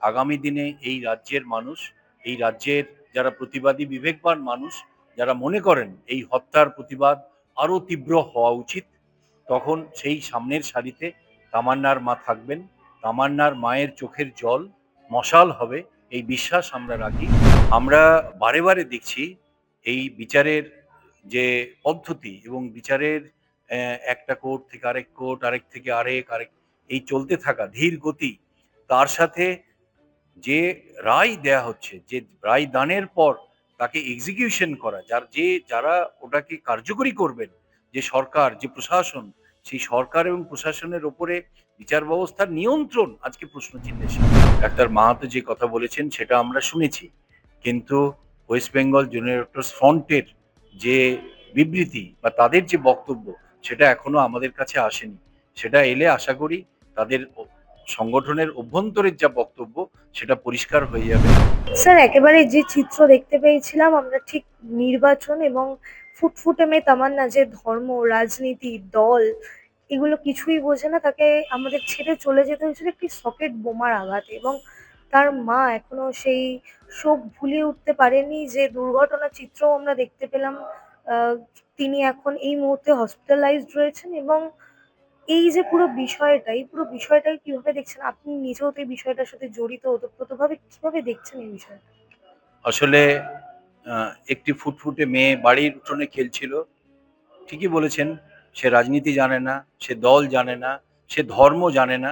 আগামী দিনে এই রাজ্যের মানুষ, এই রাজ্যের যারা প্রতিবাদী বিবেকবান মানুষ, যারা মনে করেন এই হত্যার প্রতিবাদ আরো তীব্র হওয়া উচিত, তখন সেই সামনের সারিতে তামান্নার মা থাকবেন। তামান্নার মায়ের চোখের জল মশাল হবে, এই বিশ্বাস আমরা রাখি। আমরা বারে বারে দেখছি এই বিচারের যে পদ্ধতি এবং বিচারের একটা কোর্ট থেকে আরেক কোর্ট, আরেক থেকে আরেক এই চলতে থাকা ধীর গতি, তার সাথে যে রায় দেয়া হচ্ছে, যে রায় দানের পর তাকে এক্সিকিউশন করা, যারা ওটাকে কার্যকরী করবেন, যে সরকার, যে প্রশাসন, সেই সরকার এবং প্রশাসনের ওপরে বিচার ব্যবস্থার নিয়ন্ত্রণ আজকে প্রশ্নচিহ্নের সামনে। ডাক্তার মাহাতো যে কথা বলেছেন সেটা আমরা শুনেছি, কিন্তু ওয়েস্ট বেঙ্গল জুনিয়র ডক্টরস ফ্রন্টের যে বিবৃতি বা তাদের যে বক্তব্য, সেটা এখনো আমাদের কাছে আসেনি। সেটা এলে আশা করি তাদের সংগঠনের অভ্যন্তরের যা বক্তব্য সেটা পরিষ্কার হয়ে যাবে। স্যার, একেবারে যে চিত্র দেখতে পেয়েছিলাম আমরা, ঠিক নির্বাচন এবং ফুটফুটে মেয়ে তামান্না যে ধর্ম, রাজনীতি, দল এগুলো কিছুই বোঝে না, তাকে আমাদের ছেড়ে চলে যেতে হয়েছিল একটি সকেট বোমার আঘাতে। এবং তার মা এখনো সেই শোক ভুলিয়ে উঠতে পারেনি। যে দুর্ঘটনার চিত্রও আমরা দেখতে পেলাম, আহ, তিনি এখন এই মুহূর্তে হসপিটালাইজড রয়েছেন। এবং এই যে পুরো বিষয়টা, এই পুরো বিষয়টাকে কিভাবে দেখছেন? আপনি নিজেও তো এই বিষয়টার সাথে জড়িত, ওতপ্রোতভাবে কিভাবে দেখছেন এই বিষয়টা? আসলে একটি ফুটফুটে মেয়ে বাড়ির উঠোনে খেলছিল। ঠিকই বলেছেন, সে রাজনীতি জানে না, সে দল জানে না, সে ধর্ম জানে না,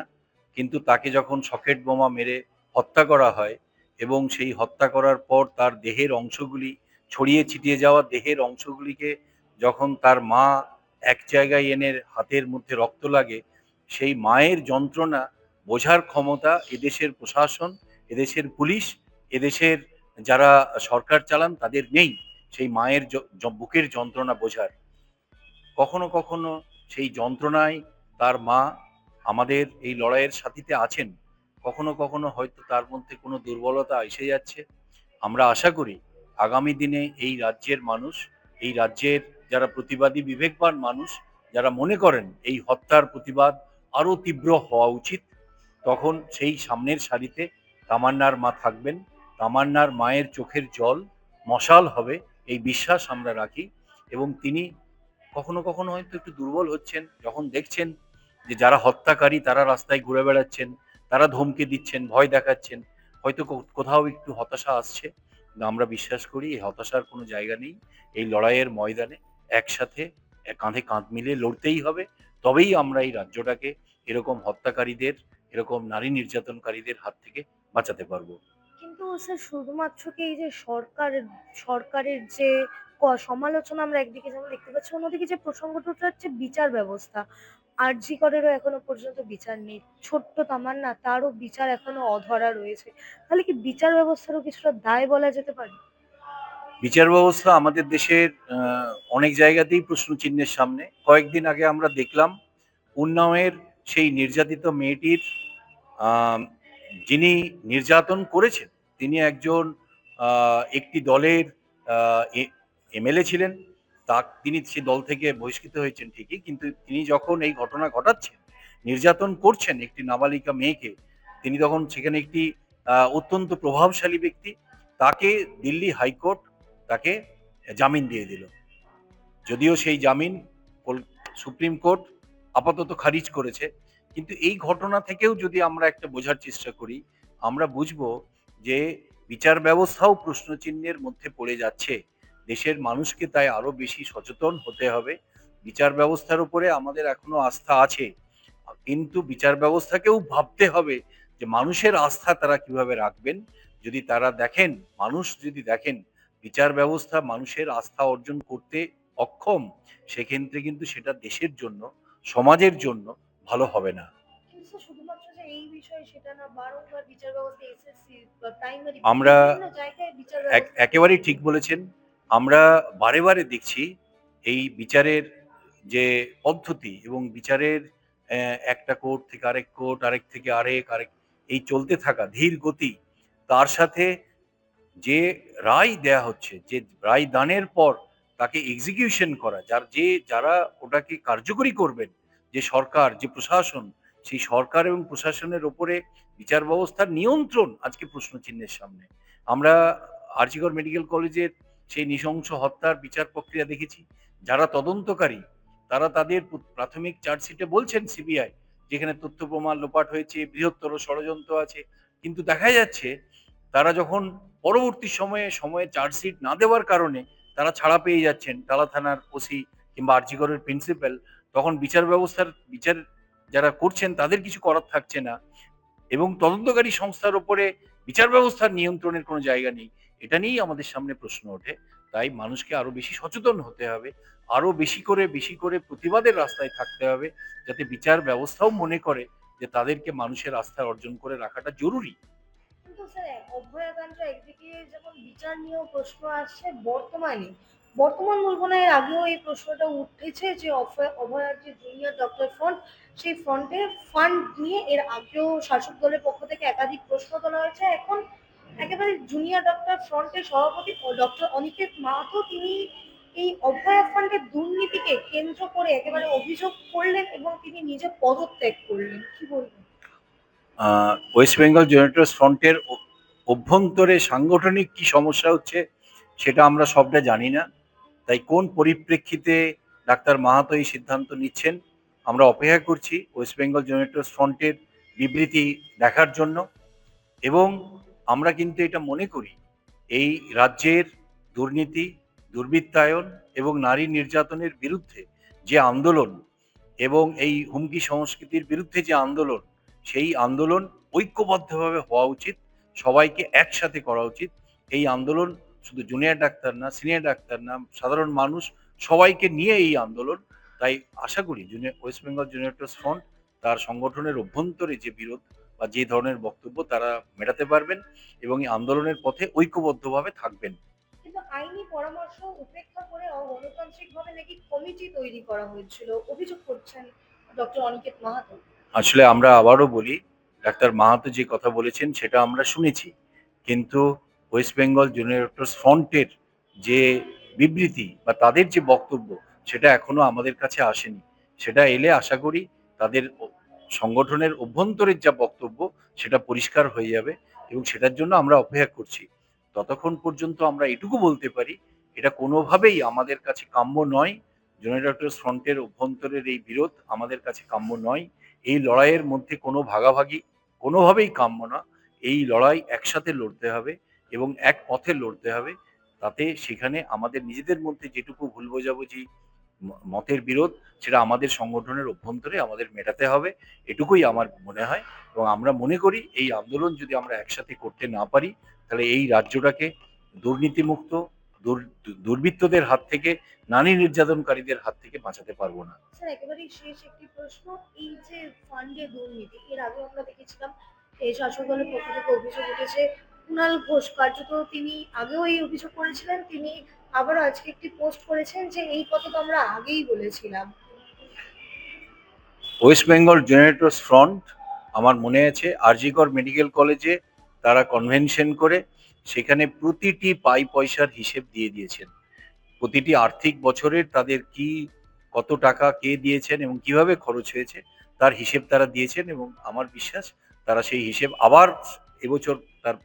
কিন্তু তাকে যখন সকেট বোমা মেরে হত্যা করা হয় এবং সেই হত্যা করার পর তার দেহের অংশগুলি, ছড়িয়ে ছিটিয়ে যাওয়া দেহের অংশগুলিকে যখন তার মা এক জায়গায় এনে হাতের মধ্যে রক্ত লাগে, সেই মায়ের যন্ত্রণা বোঝার ক্ষমতা এদেশের প্রশাসন, এদেশের পুলিশ, এদেশের যারা সরকার চালান তাদের নেই। সেই মায়ের বুকের যন্ত্রণা বোঝার, কখনো কখনো সেই যন্ত্রণায় তার মা আমাদের এই লড়াইয়ের সাথীতে আছেন, কখনো কখনো হয়তো তার মধ্যে কোনো দুর্বলতা এসে যাচ্ছে। আমরা আশা করি আগামী দিনে এই রাজ্যের মানুষ, এই রাজ্যের যারা প্রতিবাদী বিবেকবান মানুষ, যারা মনে করেন এই হত্যার প্রতিবাদ আরো তীব্র হওয়া উচিত, তখন সেই সামনের সারিতে তামান্নার মা থাকবেন। তামান্নার মায়ের চোখের জল মশাল হবে, এই বিশ্বাস আমরা রাখি। এবং তিনি কখনো কখনো হয়তো একটু দুর্বল হচ্ছেন যখন দেখছেন যে যারা হত্যাকারী তারা রাস্তায় ঘুরে বেড়াচ্ছেন, তারা ধমকে দিচ্ছেন, ভয় দেখাচ্ছেন, হয়তো কোথাও একটু হতাশা আসছে। কিন্তু আমরা বিশ্বাস করি এই হতাশার কোনো জায়গা নেই। এই লড়াইয়ের ময়দানে একসাথে কাঁধে কাঁধ মিলিয়ে লড়তেই হবে। তবেই আমরা এই রাজ্যটাকে এরকম হত্যাকারীদের, এরকম নারী নির্যাতনকারীদের হাত থেকে বাঁচাতে পারবো। কিন্তু স্যার, শুধুমাত্র কি এই যে সরকারের যে সমালোচনা আমরা একদিকে যেমন দেখতে পাচ্ছি, অন্যদিকে যে প্রসঙ্গটা হচ্ছে বিচার ব্যবস্থা। আরজি করেরও এখনো পর্যন্ত বিচার নেই। ছোট্ট তামান্না, তারও বিচার এখনো অধরা রয়েছে। তাহলে কি বিচার ব্যবস্থারও কিছুটা দায় বলা যেতে পারে? বিচার ব্যবস্থা আমাদের দেশের অনেক জায়গাতেই প্রশ্ন চিহ্নের সামনে। কয়েকদিন আগে আমরা দেখলাম উন্নাওয়ের সেই নির্যাতিত মেয়েটির, আম, যিনি নির্যাতন করেছেন তিনি একজন একটি দলের এমএলএ ছিলেন। তিনি সে দল থেকে বহিষ্কৃত হয়েছেন ঠিকই, কিন্তু তিনি যখন এই ঘটনা ঘটাচ্ছেন, নির্যাতন করছেন একটি নাবালিকা মেয়েকে, তিনি তখন সেখানে একটি অত্যন্ত প্রভাবশালী ব্যক্তি, তাকে দিল্লি হাইকোর্ট তাকে জামিন দিয়ে দিল। যদিও সেই জামিন সুপ্রিম কোর্ট আপাতত খারিজ করেছে, কিন্তু এই ঘটনা থেকেও যদি আমরা একটা বোঝার চেষ্টা করি, আমরা বুঝবো যে বিচার ব্যবস্থাও প্রশ্নচিহ্নের মধ্যে পড়ে যাচ্ছে। দেশের মানুষকে তাই আরো বেশি সচেতন হতে হবে। বিচার ব্যবস্থার উপরে আমাদের এখনো আস্থা আছে, কিন্তু বিচার ব্যবস্থাকেও ভাবতে হবে যে মানুষের আস্থা তারা কিভাবে রাখবেন। যদি তারা দেখেন, মানুষ যদি দেখেন বিচার ব্যবস্থা মানুষের আস্থা অর্জন করতে অক্ষম, সেক্ষেত্রে কিন্তু সেটা দেশের জন্য, সমাজের জন্য ভালো হবে না। কিন্তু স্যার, শুধুমাত্র যে এই বিষয় সেটা না, বারংবার বিচার ব্যবস্থা, এসএসসি, প্রাইমারি, আমরা বিভিন্ন জায়গায় বিচার ব্যবস্থা একেবারেই ঠিক বলেছেন। আমরা বারে বারে দেখছি এই বিচারের যে পদ্ধতি এবং বিচারের একটা কোর্ট থেকে আরেক কোর্ট, আরেক থেকে আরেক এই চলতে থাকা ধীর গতি, তার সাথে যে রায় দেয়া হচ্ছে, যে রায় দানের পর তাকে এক্সিকিউশন করা, যারা ওটাকে কার্যকরী করবেন, যে সরকার, যে প্রশাসন, সেই সরকার এবং প্রশাসনের ওপরে বিচার ব্যবস্থার নিয়ন্ত্রণ আজকে প্রশ্নচিহ্নের সামনে। আমরা আরজিকর মেডিকেল কলেজের সেই নৃশংস হত্যার বিচার প্রক্রিয়া দেখেছি। যারা তদন্তকারী তারা তাদের প্রাথমিক চার্জশিটে বলছেন সিবিআই যেখানে তথ্য প্রমাণ লোপাট হয়েছে, বৃহত্তর ষড়যন্ত্র আছে। কিন্তু দেখা যাচ্ছে তারা যখন পরবর্তী সময়ে চার্জশিট না দেওয়ার কারণে তারা ছাড়া পেয়ে যাচ্ছেন, টালা থানার ওসি কিংবা আরজিকরের প্রিন্সিপাল, তখন বিচার যারা করছেন তাদের কিছু করার থাকছে না এবং তদন্তকারী সংস্থার উপরে বিচার ব্যবস্থার নিয়ন্ত্রণের কোনো জায়গা নেই। এটা নিয়েই আমাদের সামনে প্রশ্ন ওঠে। তাই মানুষকে আরো বেশি সচেতন হতে হবে। আরো বেশি করে প্রতিবাদের রাস্তায় থাকতে হবে। যাতে বিচার ব্যবস্থাও মনে করে যে তাদেরকে মানুষের আস্থা অর্জন করে রাখাটা জরুরি। কিন্তু স্যার অভয়াকাণ্ড একদিকে যেমন বিচার নিয়েও প্রশ্ন আসছে বর্তমান বলবো না, এর আগেও এই প্রশ্নটা উঠেছে যে অভয়ার যে জুনিয়র ডক্টর ফ্রন্ট, সেই ফ্রন্টে ফান্ড নিয়ে এর আগেও শাসক দলের পক্ষ থেকে একাধিক প্রশ্ন তোলা হয়েছে। এখন একেবারে জুনিয়র ডক্টর ফ্রন্টের সভাপতি ডক্টর অনিকেত মাহাতো তিনি এই অভয়া ফান্ডের দুর্নীতিকে কেন্দ্র করে একেবারে অভিযোগ করলেন এবং তিনি নিজে পদত্যাগ করলেন, কি বলবেন? ওয়েস্ট বেঙ্গল জেনারেটর্স ফ্রন্টের অভ্যন্তরে সাংগঠনিক কি সমস্যা হচ্ছে সেটা আমরা সবটা জানি না। তাই কোন পরিপ্রেক্ষিতে ডাক্তার মাহাতো এই সিদ্ধান্ত নিচ্ছেন আমরা অপেক্ষা করছি ওয়েস্ট বেঙ্গল জেনারেটর্স ফ্রন্টের বিবৃতি দেখার জন্য। এবং আমরা কিন্তু এটা মনে করি এই রাজ্যের দুর্নীতি, দুর্বৃত্তায়ন এবং নারী নির্যাতনের বিরুদ্ধে যে আন্দোলন এবং এই হুমকি সংস্কৃতির বিরুদ্ধে যে আন্দোলন, সেই আন্দোলন ঐক্যবদ্ধভাবে হওয়া উচিত। সবাইকে একসাথে করা উচিত। এই আন্দোলন শুধু জুনিয়র ডাক্তার না, সিনিয়র ডাক্তার না, সাধারণ মানুষ সবাইকে নিয়ে এই আন্দোলন। তাই আশা করি ওয়েস্ট বেঙ্গল জুনিয়র ফ্রন্ট তার সংগঠনের অভ্যন্তরে যে বিরোধ বা যে ধরনের বক্তব্য তারা মেটাতে পারবেন এবং এই আন্দোলনের পথে ঐক্যবদ্ধভাবে থাকবেন। কিন্তু আইনি পরামর্শ উপেক্ষা করে অগণতান্ত্রিকভাবে নাকি কমিটি তৈরি করা হয়েছিল, অভিযোগ করছেন ডক্টর অনিকেত মাহাতো। আসলে আমরা আবারও বলি, ডাক্তার মাহাতো যে কথা বলেছেন সেটা আমরা শুনেছি। কিন্তু ওয়েস্ট বেঙ্গল জুনিয়র ডক্টরস ফ্রন্টের যে বিবৃতি বা তাদের যে বক্তব্য সেটা এখনো আমাদের কাছে আসেনি। সেটা এলে আশা করি তাদের সংগঠনের অভ্যন্তরের যা বক্তব্য সেটা পরিষ্কার হয়ে যাবে এবং সেটার জন্য আমরা অপেক্ষা করছি। ততক্ষণ পর্যন্ত আমরা এটুকু বলতে পারি, এটা কোনোভাবেই আমাদের কাছে কাম্য নয়। জুনিয়র ডক্টরস ফ্রন্টের অভ্যন্তরের এই বিরোধ আমাদের কাছে কাম্য নয়। এই লড়াইয়ের মধ্যে কোনো ভাগাভাগি কোনোভাবেই কাম্য না। এই লড়াই একসাথে লড়তে হবে এবং এক পথে লড়তে হবে। তাতে সেখানে আমাদের নিজেদের মধ্যে যেটুকু ভুল বোঝাবুঝি, মতের বিরোধ সেটা আমাদের সংগঠনের অভ্যন্তরে আমাদের মেটাতে হবে। এটুকুই আমার মনে হয় এবং আমরা মনে করি এই আন্দোলন যদি আমরা একসাথে করতে না পারি তাহলে এই রাজ্যটাকে দুর্নীতিমুক্ত, দুর্বৃত্তদের হাত থেকে, নারী নির্যাতনকারীদের হাত থেকে বাঁচাতে পারবো না। স্যার একেবারেই শেষ একটি প্রশ্ন, এই যে ফান্ডে দুর্নীতি, এর আগে আমরা দেখেছিলাম এই শাসক দলের পক্ষ থেকে অভিযোগ উঠেছে, কুণাল ঘোষ কার্যত তিনি আগেও এই অভিযোগ করেছিলেন, তিনি আবারও আজকে একটি পোস্ট করেছেন যে এই কথা তো আমরা আগেই বলেছিলাম। ওয়েস্ট বেঙ্গল জেনারেটর্স ফ্রন্ট আমার মনে আছে আরজিকর মেডিকেল কলেজে তারা কনভেনশন করে সেখানে প্রতিটি পয়সার হিসেব দিয়ে দিয়েছেন। প্রতিটি আর্থিক বছরের তাদের কি কত টাকা কে দিয়েছেন এবং কিভাবে খরচ হয়েছে তার হিসেব তারা দিয়েছেন এবং আমার বিশ্বাস তারা সেই হিসেব আবার এবছর তার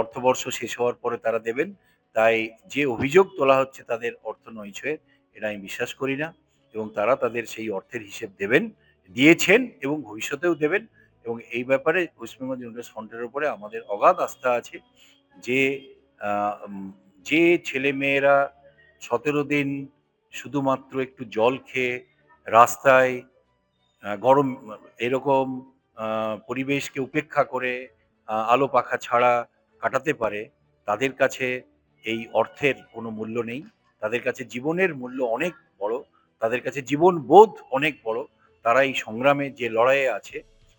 অর্থবর্ষ শেষ হওয়ার পরে তারা দেবেন। তাই যে অভিযোগ তোলা হচ্ছে তাদের অর্থ নয়ছয়ের, এটা আমি বিশ্বাস করি না এবং তারা তাদের সেই অর্থের হিসেব দেবেন, দিয়েছেন এবং ভবিষ্যতেও দেবেন। এবং এই ব্যাপারে ওয়েস্ট বেঙ্গল জেনারেটর্স ফ্রন্টের উপরে আমাদের অগাধ আস্থা আছে যে যে ছেলেমেয়েরা ১৭ দিন শুধুমাত্র একটু জল খেয়ে রাস্তায় গরম এরকম পরিবেশকে উপেক্ষা করে আলো পাখা ছাড়া কাটাতে পারে, তাদের কাছে এই অর্থের কোনো মূল্য নেই। তাদের কাছে জীবনের মূল্য অনেক বড়। তাদের কাছে জীবনবোধ অনেক বড়। তারা এই সংগ্রামে যে লড়াইয়ে আছে,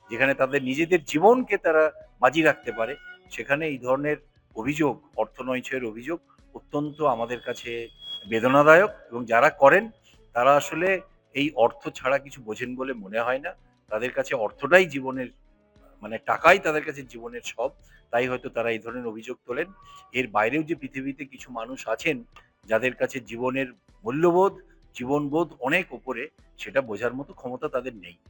যেখানে তাদের নিজেদের জীবনকে তারা বাজি রাখতে পারে, সেখানে এই ধরনের অভিযোগ, অর্থনৈতিক অভিযোগ অত্যন্ত আমাদের কাছে বেদনাদায়ক এবং যারা করেন তারা আসলে এই অর্থ ছাড়া কিছু বোঝেন বলে মনে হয় না। তাদের কাছে অর্থটাই জীবনের, মানে টাকাই তাদের কাছে জীবনের সব। তাই হয়তো তারা এই ধরনের অভিযোগ তোলেন। এর বাইরেও যে পৃথিবীতে কিছু মানুষ আছেন যাদের কাছে জীবনের মূল্যবোধ, জীবনবোধ অনেক উপরে, সেটা বোঝার মতো ক্ষমতা তাদের নেই।